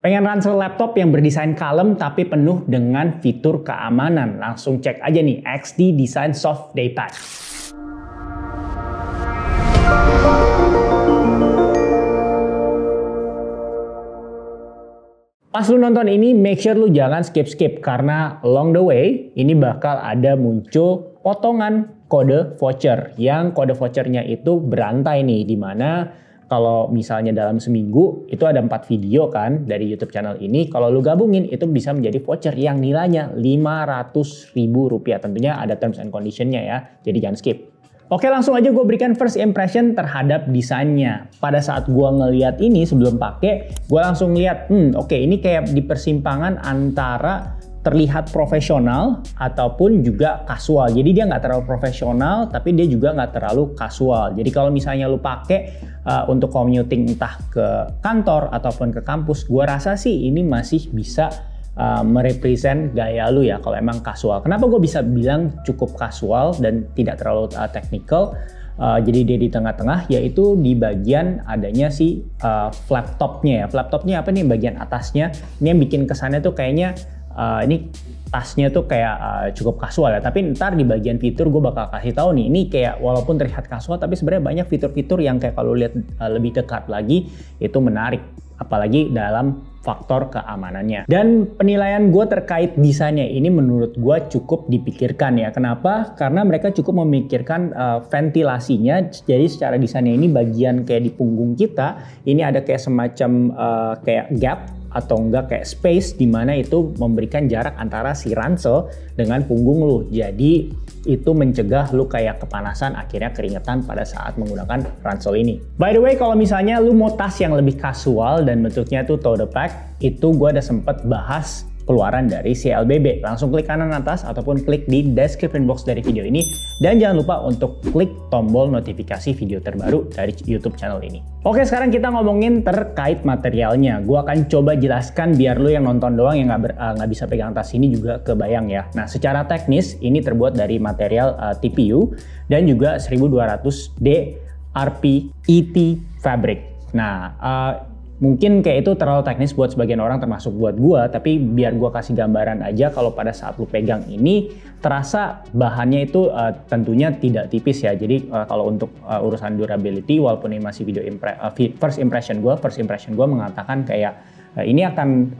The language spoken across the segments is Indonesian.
Pengen ransel laptop yang berdesain kalem tapi penuh dengan fitur keamanan? Langsung cek aja nih XD Design Soft Daypad. Pas lu nonton ini, make sure lu jangan skip-skip karena along the way ini bakal ada muncul potongan kode voucher yang kode vouchernya itu berantai nih, dimana kalau misalnya dalam seminggu itu ada 4 video kan dari YouTube channel ini. Kalau lu gabungin itu bisa menjadi voucher yang nilainya Rp500.000. Tentunya ada terms and conditionnya ya, jadi jangan skip. Oke, langsung aja gue berikan first impression terhadap desainnya. Pada saat gue ngeliat ini sebelum pakai, gue langsung lihat, oke, ini kayak di persimpangan antara terlihat profesional ataupun juga kasual. Jadi dia nggak terlalu profesional, tapi dia juga nggak terlalu kasual. Jadi kalau misalnya lu pakai untuk commuting entah ke kantor ataupun ke kampus, gue rasa sih ini masih bisa merepresent gaya lu ya kalau emang kasual. Kenapa gue bisa bilang cukup kasual dan tidak terlalu technical? Jadi dia di tengah-tengah, yaitu di bagian adanya si flap topnya ya. Flap topnya apa nih? Bagian atasnya. Ini yang bikin kesannya tuh kayaknya ini tasnya tuh kayak cukup kasual ya. Tapi ntar di bagian fitur gue bakal kasih tahu nih. Ini kayak walaupun terlihat kasual, tapi sebenarnya banyak fitur-fitur yang kayak kalau lihat lebih dekat lagi itu menarik. Apalagi dalam faktor keamanannya. Dan penilaian gue terkait desainnya ini menurut gue cukup dipikirkan ya. Kenapa? Karena mereka cukup memikirkan ventilasinya. Jadi secara desainnya ini bagian kayak di punggung kita, ini ada kayak semacam kayak gap atau enggak kayak space di mana itu memberikan jarak antara si ransel dengan punggung lu. Jadi itu mencegah lu kayak kepanasan, akhirnya keringetan pada saat menggunakan ransel ini. By the way, kalau misalnya lu mau tas yang lebih kasual dan bentuknya tuh tote bag, itu gue udah sempet bahas keluaran dari CLBB. Langsung klik kanan atas ataupun klik di description box dari video ini. Dan jangan lupa untuk klik tombol notifikasi video terbaru dari YouTube channel ini. Oke, sekarang kita ngomongin terkait materialnya. Gua akan coba jelaskan biar lu yang nonton doang yang nggak bisa pegang tas ini juga kebayang ya. Nah, secara teknis ini terbuat dari material TPU dan juga 1200D RPET fabric. Nah, mungkin kayak itu terlalu teknis buat sebagian orang termasuk buat gua, tapi biar gua kasih gambaran aja kalau pada saat lu pegang ini terasa bahannya itu tentunya tidak tipis ya. Jadi kalau untuk urusan durability, walaupun ini masih video first impression gua mengatakan kayak ini akan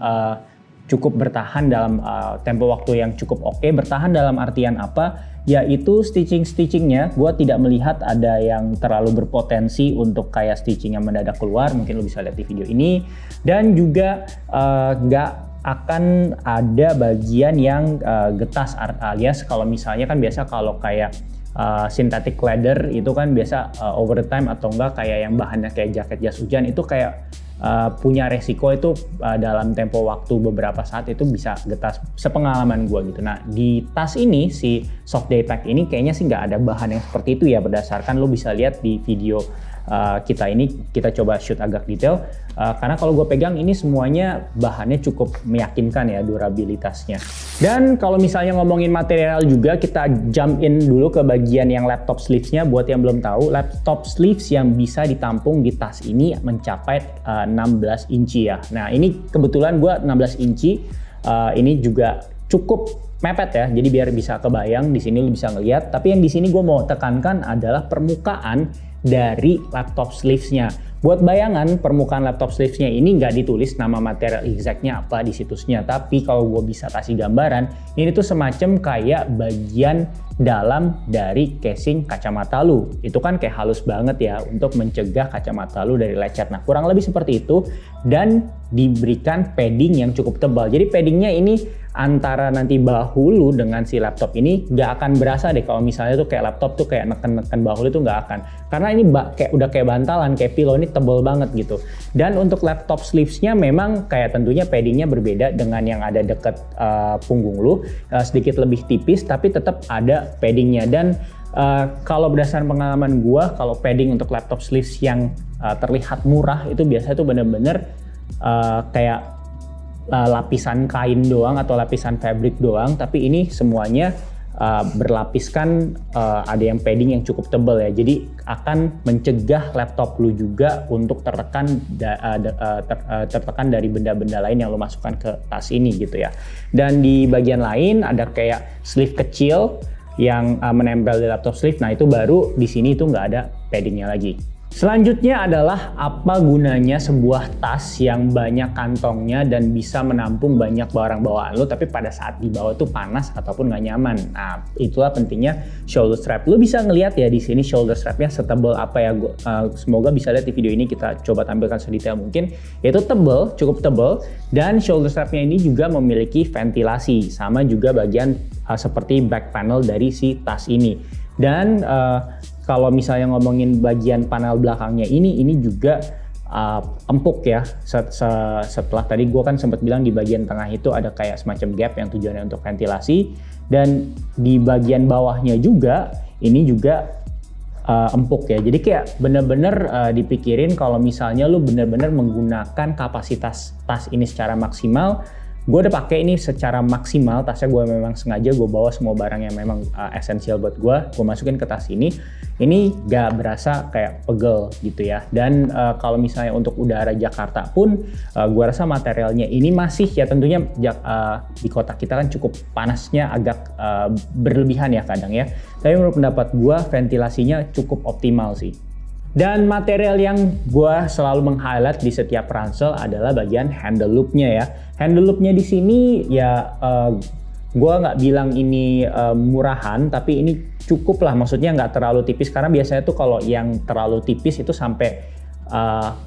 cukup bertahan dalam tempo waktu yang cukup oke. Bertahan dalam artian apa? Yaitu stitchingnya gue tidak melihat ada yang terlalu berpotensi untuk kayak stitching yang mendadak keluar. Mungkin lo bisa lihat di video ini. Dan juga nggak akan ada bagian yang getas, alias kalau misalnya kan biasa kalau kayak synthetic leather itu kan biasa over the time atau enggak kayak yang bahannya kayak jaket jas hujan itu kayak punya resiko itu dalam tempo waktu beberapa saat itu bisa getas, sepengalaman gue gitu. Nah di tas ini si soft daypack ini kayaknya sih nggak ada bahan yang seperti itu ya, berdasarkan lo bisa lihat di video kita ini. Kita coba shoot agak detail karena kalau gue pegang ini semuanya bahannya cukup meyakinkan ya durabilitasnya. Dan kalau misalnya ngomongin material juga, kita jump in dulu ke bagian yang laptop sleeves-nya. Buat yang belum tahu, laptop sleeves yang bisa ditampung di tas ini mencapai 16 inci ya. Nah ini kebetulan gue 16 inci, ini juga cukup mepet ya, jadi biar bisa kebayang di sini lu bisa ngelihat. Tapi yang di sini gue mau tekankan adalah permukaan dari laptop sleeves-nya. Buat bayangan, permukaan laptop sleeves-nya ini nggak ditulis nama material exact-nya apa di situsnya, tapi kalau gue bisa kasih gambaran, ini tuh semacam kayak bagian dalam dari casing kacamata lu. Itu kan kayak halus banget ya untuk mencegah kacamata lu dari lecet. Nah kurang lebih seperti itu, dan diberikan padding yang cukup tebal. Jadi paddingnya ini antara nanti bahu lu dengan si laptop ini nggak akan berasa deh kalau misalnya tuh kayak laptop tuh kayak neken-neken bahu lu tuh nggak akan, karena ini udah kayak bantalan, kayak pillow, ini tebel banget gitu. Dan untuk laptop sleeves-nya memang kayak tentunya paddingnya berbeda dengan yang ada deket punggung lu, sedikit lebih tipis tapi tetap ada paddingnya. Dan kalau berdasarkan pengalaman gua, kalau padding untuk laptop sleeves yang terlihat murah itu biasanya tuh bener-bener kayak lapisan kain doang atau lapisan fabric doang, tapi ini semuanya berlapiskan ada yang padding yang cukup tebal ya, jadi akan mencegah laptop lu juga untuk tertekan dari benda-benda lain yang lu masukkan ke tas ini gitu ya. Dan di bagian lain ada kayak sleeve kecil yang menempel di laptop sleeve. Nah itu baru di sini itu nggak ada paddingnya lagi. Selanjutnya adalah apa gunanya sebuah tas yang banyak kantongnya dan bisa menampung banyak barang bawaan lo, tapi pada saat dibawa tuh panas ataupun nggak nyaman. Nah, itulah pentingnya shoulder strap. Lo bisa ngelihat ya di sini shoulder strapnya setebal apa ya. Semoga bisa lihat di video ini, kita coba tampilkan sedetail mungkin. Yaitu tebal, cukup tebal, dan shoulder strapnya ini juga memiliki ventilasi, sama juga bagian seperti back panel dari si tas ini. Dan kalau misalnya ngomongin bagian panel belakangnya ini juga empuk ya. Setelah tadi gue kan sempat bilang di bagian tengah itu ada kayak semacam gap yang tujuannya untuk ventilasi, dan di bagian bawahnya juga ini juga empuk ya. Jadi kayak bener-bener dipikirin kalau misalnya lu bener-bener menggunakan kapasitas tas ini secara maksimal. Gue udah pakai ini secara maksimal, tasnya gue memang sengaja gue bawa semua barang yang memang esensial buat gue masukin ke tas ini gak berasa kayak pegel gitu ya. Dan kalau misalnya untuk udara Jakarta pun gue rasa materialnya ini masih ya, tentunya di kota kita kan cukup panasnya agak berlebihan ya kadang ya, tapi menurut pendapat gue ventilasinya cukup optimal sih. Dan material yang gue selalu meng-highlight di setiap ransel adalah bagian handle loop-nya ya. Handle loop-nya di sini ya gue nggak bilang ini murahan, tapi ini cukup lah, maksudnya nggak terlalu tipis, karena biasanya tuh kalau yang terlalu tipis itu sampai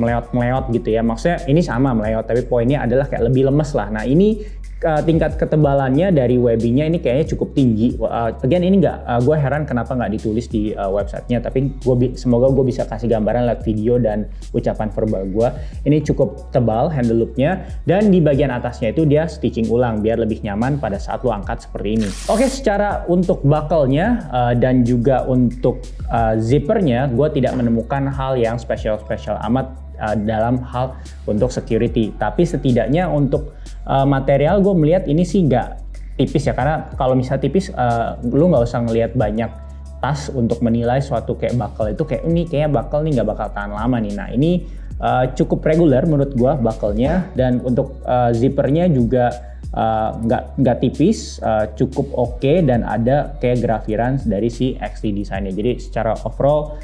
meleot-meleot gitu ya. Maksudnya ini sama meleot, tapi poinnya adalah kayak lebih lemes lah. Nah ini tingkat ketebalannya dari webbingnya ini kayaknya cukup tinggi. Again ini gue heran kenapa nggak ditulis di websitenya, tapi semoga gue bisa kasih gambaran lewat video dan ucapan verbal gue. Ini cukup tebal handle loopnya, dan di bagian atasnya itu dia stitching ulang biar lebih nyaman pada saat lo angkat seperti ini. Oke, secara untuk buckle-nya dan juga untuk zippernya gue tidak menemukan hal yang spesial amat dalam hal untuk security, tapi setidaknya untuk material gue melihat ini sih nggak tipis ya, karena kalau misalnya tipis lu nggak usah ngelihat banyak tas untuk menilai suatu kayak buckle itu kayak ini kayaknya buckle nih nggak bakal tahan lama nih. Nah ini cukup reguler menurut gue buckle-nya, dan untuk zippernya juga nggak tipis, cukup oke, dan ada kayak grafiran dari si XD desainnya. Jadi secara overall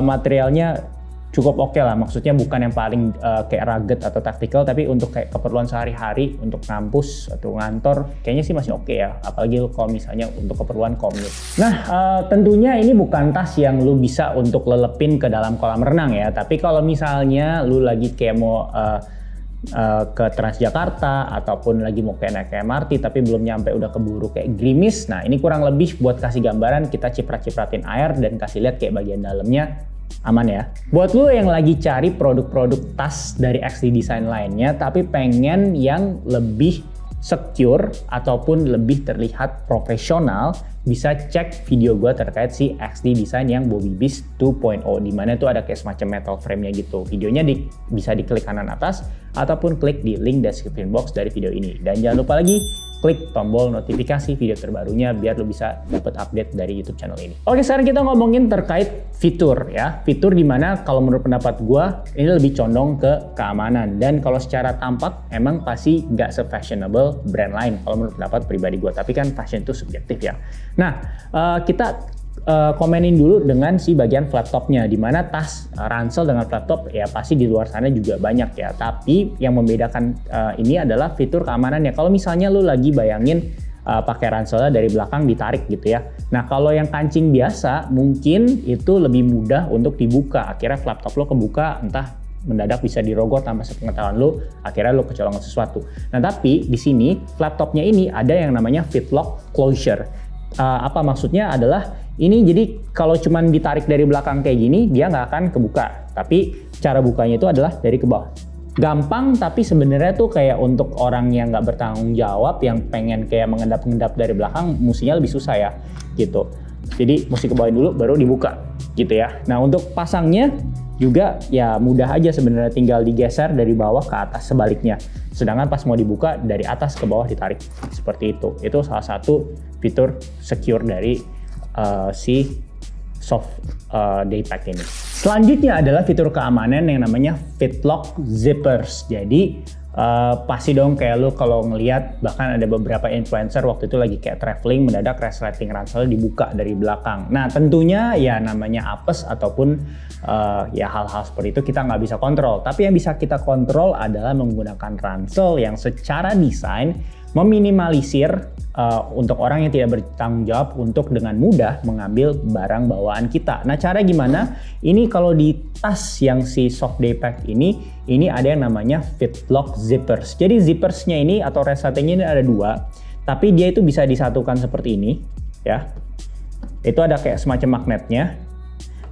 materialnya cukup oke lah, maksudnya bukan yang paling kayak rugged atau tactical, tapi untuk kayak keperluan sehari-hari untuk ngampus atau ngantor kayaknya sih masih oke ya, apalagi kalau misalnya untuk keperluan commute. Nah tentunya ini bukan tas yang lu bisa untuk lelepin ke dalam kolam renang ya, tapi kalau misalnya lu lagi kayak mau ke Transjakarta ataupun lagi mau kayak naik MRT tapi belum nyampe udah keburu kayak gerimis, nah ini kurang lebih buat kasih gambaran, kita ciprat-cipratin air dan kasih lihat kayak bagian dalamnya aman ya. Buat lo yang lagi cari produk-produk tas dari XD Design lainnya tapi pengen yang lebih secure ataupun lebih terlihat profesional, bisa cek video gue terkait si XD Design yang Bobby Beast 2.0, dimana itu ada kayak semacam metal frame-nya gitu. Videonya bisa diklik kanan atas ataupun klik di link description box dari video ini. Dan jangan lupa lagi klik tombol notifikasi video terbarunya biar lo bisa dapat update dari YouTube channel ini. Oke, sekarang kita ngomongin terkait fitur ya. Fitur dimana kalau menurut pendapat gue ini lebih condong ke keamanan, dan kalau secara tampak emang pasti nggak se-fashionable brand lain kalau menurut pendapat pribadi gue, tapi kan fashion itu subjektif ya. Nah, kita komenin dulu dengan si bagian flat top-nya, dimana tas ransel dengan flat top ya pasti di luar sana juga banyak ya, tapi yang membedakan ini adalah fitur keamanannya. Kalau misalnya lu lagi bayangin pakai ranselnya dari belakang ditarik gitu ya, nah kalau yang kancing biasa mungkin itu lebih mudah untuk dibuka, akhirnya flat top lo kebuka, entah mendadak bisa dirogot tanpa sepengetahuan lo, akhirnya lo kecolongan sesuatu. Nah tapi di sini flat top-nya ini ada yang namanya fitlock closure. Apa maksudnya adalah ini, jadi kalau cuman ditarik dari belakang kayak gini dia nggak akan kebuka, tapi cara bukanya itu adalah dari ke bawah. Gampang, tapi sebenarnya tuh kayak untuk orang yang nggak bertanggung jawab yang pengen kayak mengendap-endap dari belakang mestinya lebih susah ya gitu. Jadi mesti ke bawah dulu baru dibuka gitu ya. Nah untuk pasangnya juga ya mudah aja sebenarnya, tinggal digeser dari bawah ke atas sebaliknya. Sedangkan pas mau dibuka dari atas ke bawah ditarik seperti itu. Itu salah satu fitur secure dari si soft daypack ini. Selanjutnya adalah fitur keamanan yang namanya Fitlock Zippers. Jadi pasti dong kayak lu kalau ngelihat, bahkan ada beberapa influencer waktu itu lagi kayak traveling mendadak resleting ransel dibuka dari belakang. Nah tentunya ya namanya apes ataupun ya hal-hal seperti itu kita nggak bisa kontrol. Tapi yang bisa kita kontrol adalah menggunakan ransel yang secara desain meminimalisir untuk orang yang tidak bertanggung jawab untuk dengan mudah mengambil barang bawaan kita. Nah cara gimana? Ini kalau di tas yang si soft daypack ini ada yang namanya Fitlock Zippers. Jadi zippersnya ini atau resletingnya ini ada dua, tapi dia itu bisa disatukan seperti ini ya. Itu ada kayak semacam magnetnya.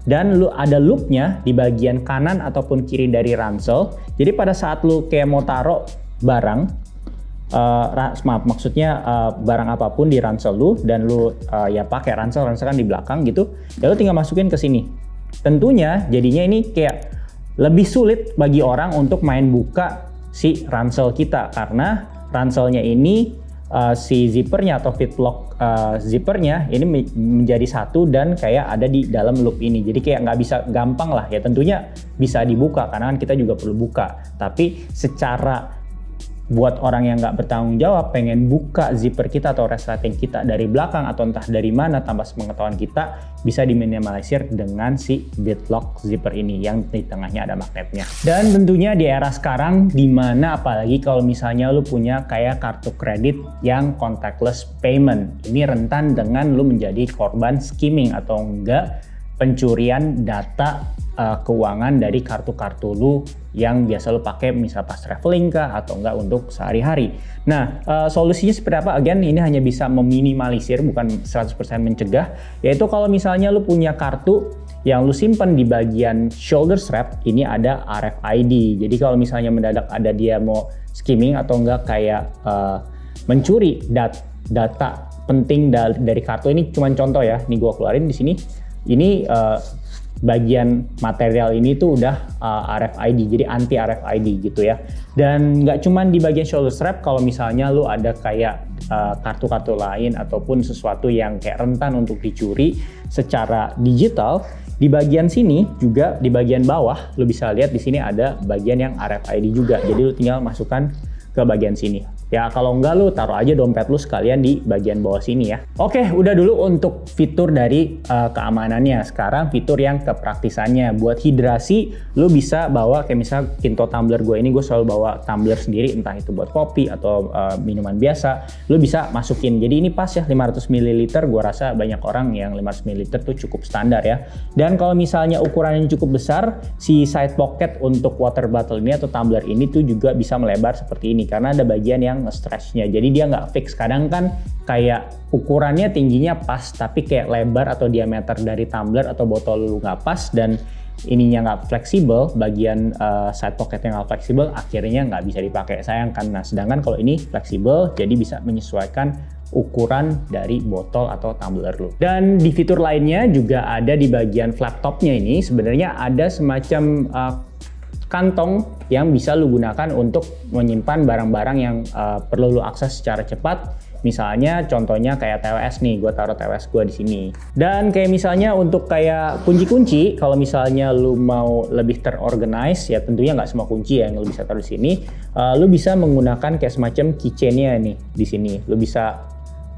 Dan ada loopnya di bagian kanan ataupun kiri dari ransel. Jadi pada saat lu kayak mau taruh barang, maksudnya barang apapun di ransel lu dan lu ya pakai ransel kan di belakang gitu, ya lu tinggal masukin ke sini. Tentunya jadinya ini kayak lebih sulit bagi orang untuk main buka si ransel kita karena ranselnya ini si zippernya atau Fitlock zippernya ini menjadi satu dan kayak ada di dalam loop ini. Jadi kayak nggak bisa gampang lah ya, tentunya bisa dibuka karena kan kita juga perlu buka. Tapi secara buat orang yang nggak bertanggung jawab pengen buka zipper kita atau resleting kita dari belakang atau entah dari mana tanpa sepengetahuan kita, bisa diminimalisir dengan si Fitlock zipper ini yang di tengahnya ada magnetnya. Dan tentunya di era sekarang dimana apalagi kalau misalnya lu punya kayak kartu kredit yang contactless payment, ini rentan dengan lu menjadi korban skimming atau enggak pencurian data keuangan dari kartu-kartu lu yang biasa lu pakai misal pas traveling kah atau enggak untuk sehari-hari. Nah, solusinya seperti apa? Again, ini hanya bisa meminimalisir, bukan 100% mencegah, yaitu kalau misalnya lu punya kartu yang lu simpan di bagian shoulder strap, ini ada RFID. Jadi kalau misalnya mendadak ada dia mau skimming atau enggak kayak mencuri data penting dari kartu, ini cuman contoh ya, nih gua keluarin di sini. Ini bagian material ini tuh udah RFID, jadi anti RFID gitu ya. Dan nggak cuman di bagian shoulder strap, kalau misalnya lu ada kayak kartu-kartu lain ataupun sesuatu yang kayak rentan untuk dicuri secara digital, di bagian sini juga di bagian bawah lu bisa lihat di sini ada bagian yang RFID juga. Jadi lu tinggal masukkan ke bagian sini. Ya kalau enggak lu taruh aja dompet lu sekalian di bagian bawah sini ya. Oke, udah dulu untuk fitur dari keamanannya. Sekarang fitur yang kepraktisannya. Buat hidrasi, lu bisa bawa kayak misal Kinto tumbler gue ini, gue selalu bawa tumbler sendiri, entah itu buat kopi atau minuman biasa. Lu bisa masukin. Jadi ini pas ya 500 ml, gue rasa banyak orang yang 500 ml tuh cukup standar ya. Dan kalau misalnya ukurannya cukup besar, si side pocket untuk water bottle ini atau tumbler ini tuh juga bisa melebar seperti ini karena ada bagian yang nge-stretch-nya, jadi dia nggak fix. Kadang kan kayak ukurannya tingginya pas tapi kayak lebar atau diameter dari tumbler atau botol lu nggak pas dan ininya nggak fleksibel, bagian side pocketnya nggak fleksibel, akhirnya nggak bisa dipakai, sayang kan. Nah sedangkan kalau ini fleksibel jadi bisa menyesuaikan ukuran dari botol atau tumbler lu. Dan di fitur lainnya juga ada di bagian flap topnya ini sebenarnya ada semacam kantong yang bisa lu gunakan untuk menyimpan barang-barang yang perlu lu akses secara cepat. Misalnya contohnya kayak TWS nih, gue taruh TWS gue di sini. Dan kayak misalnya untuk kayak kunci-kunci, kalau misalnya lu mau lebih terorganize, ya tentunya nggak semua kunci yang lu bisa taruh di sini. Lu bisa menggunakan kayak semacam keychainnya nih di sini. Lu bisa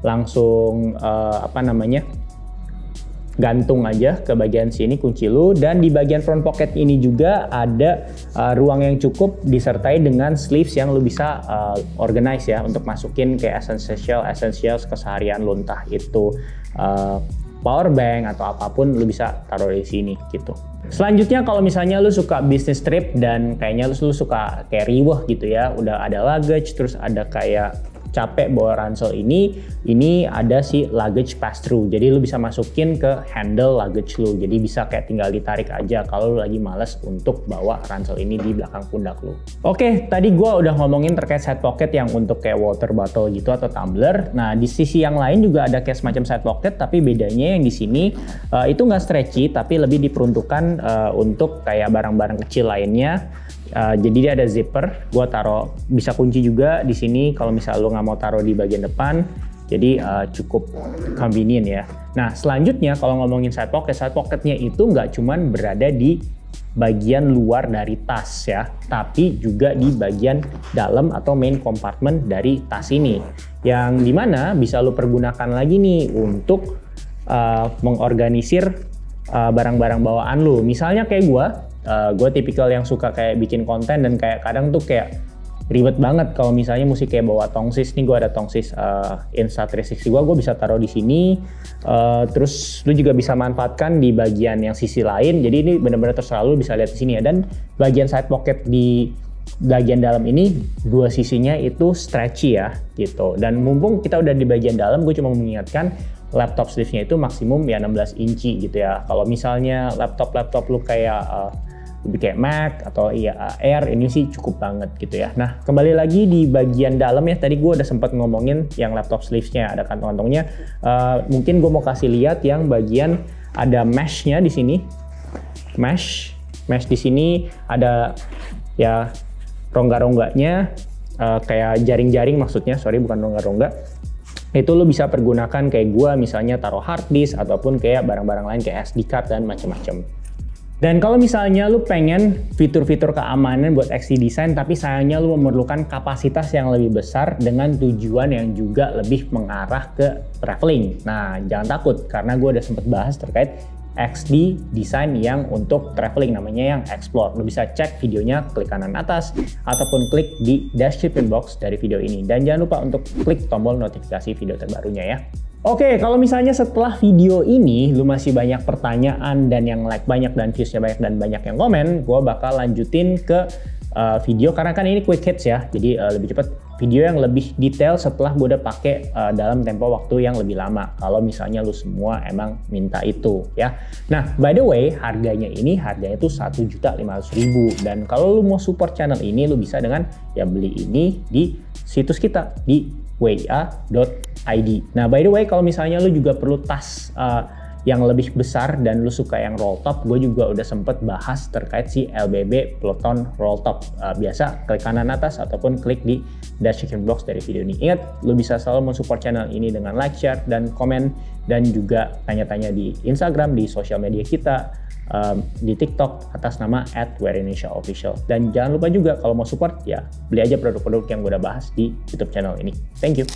langsung gantung aja ke bagian sini kunci lu. Dan di bagian front pocket ini juga ada ruang yang cukup disertai dengan sleeves yang lu bisa organize ya untuk masukin kayak essentials keseharian lu, entah itu power bank atau apapun lu bisa taruh di sini gitu. Selanjutnya kalau misalnya lu suka business trip dan kayaknya lu suka kayak riweh gitu ya, udah ada luggage terus ada kayak capek bawa ransel ini ada si luggage pass through. Jadi lu bisa masukin ke handle luggage lu. Jadi bisa kayak tinggal ditarik aja kalau lu lagi males untuk bawa ransel ini di belakang pundak lu. Oke, tadi gua udah ngomongin terkait side pocket yang untuk kayak water bottle gitu atau tumbler. Nah, di sisi yang lain juga ada kayak semacam side pocket, tapi bedanya yang di sini itu nggak stretchy, tapi lebih diperuntukkan untuk kayak barang-barang kecil lainnya. Jadi dia ada zipper, gua taruh bisa kunci juga di sini kalau misal lu nggak mau taruh di bagian depan. Jadi cukup convenient ya. Nah, selanjutnya kalau ngomongin side pocketnya itu nggak cuman berada di bagian luar dari tas ya, tapi juga di bagian dalam atau main compartment dari tas ini. Yang dimana bisa lu pergunakan lagi nih untuk mengorganisir barang-barang bawaan lu. Misalnya kayak gue tipikal yang suka kayak bikin konten dan kayak kadang tuh kayak ribet banget kalau misalnya mesti kayak bawa tongsis. Nih gue ada tongsis Insta360 gue bisa taruh di sini. Terus lu juga bisa manfaatkan di bagian yang sisi lain. Jadi ini benar-benar terserah lu, bisa lihat di sini ya. Dan bagian side pocket di bagian dalam ini dua sisinya itu stretchy ya gitu. Dan mumpung kita udah di bagian dalam, gue cuma mengingatkan laptop sleeve-nya itu maksimum ya 16 inci gitu ya. Kalau misalnya laptop lu kayak lebih kayak Mac atau Air, ini sih cukup banget gitu ya. Nah, kembali lagi di bagian dalam ya, tadi gue udah sempat ngomongin yang laptop sleeves-nya, ada kantong-kantongnya. Mungkin gue mau kasih lihat yang bagian ada mesh-nya di sini. Mesh di sini ada ya rongga-rongganya, kayak jaring-jaring maksudnya, sorry bukan rongga-rongga. Itu lo bisa pergunakan kayak gue misalnya taruh hard disk ataupun kayak barang-barang lain kayak SD card dan macam-macam. Dan kalau misalnya lu pengen fitur-fitur keamanan buat XD Design tapi sayangnya lu memerlukan kapasitas yang lebih besar dengan tujuan yang juga lebih mengarah ke traveling. Nah, jangan takut karena gue udah sempet bahas terkait XD Design yang untuk traveling, namanya yang Explore. Lu bisa cek videonya, klik kanan atas ataupun klik di description box dari video ini. Dan jangan lupa untuk klik tombol notifikasi video terbarunya ya. Oke, kalau misalnya setelah video ini lu masih banyak pertanyaan dan yang like banyak dan viewsnya banyak dan banyak yang komen, gue bakal lanjutin ke video karena kan ini quick hits ya, jadi lebih cepat. Video yang lebih detail setelah gue udah pakai dalam tempo waktu yang lebih lama. Kalau misalnya lu semua emang minta itu ya. Nah, by the way, harganya itu 1.500.000 dan kalau lu mau support channel ini, lu bisa dengan ya beli ini di situs kita di wa.id. Nah, by the way, kalau misalnya lu juga perlu tas yang lebih besar dan lu suka yang roll top, gue juga udah sempet bahas terkait si LBB Peloton roll top. Biasa klik kanan atas ataupun klik di description box dari video ini. Ingat, lu bisa selalu mensupport channel ini dengan like, share, dan komen, dan juga tanya-tanya di Instagram, di sosial media kita, di TikTok atas nama @WearIndonesiaOfficial. Dan jangan lupa juga kalau mau support ya beli aja produk-produk yang gue udah bahas di YouTube channel ini. Thank you.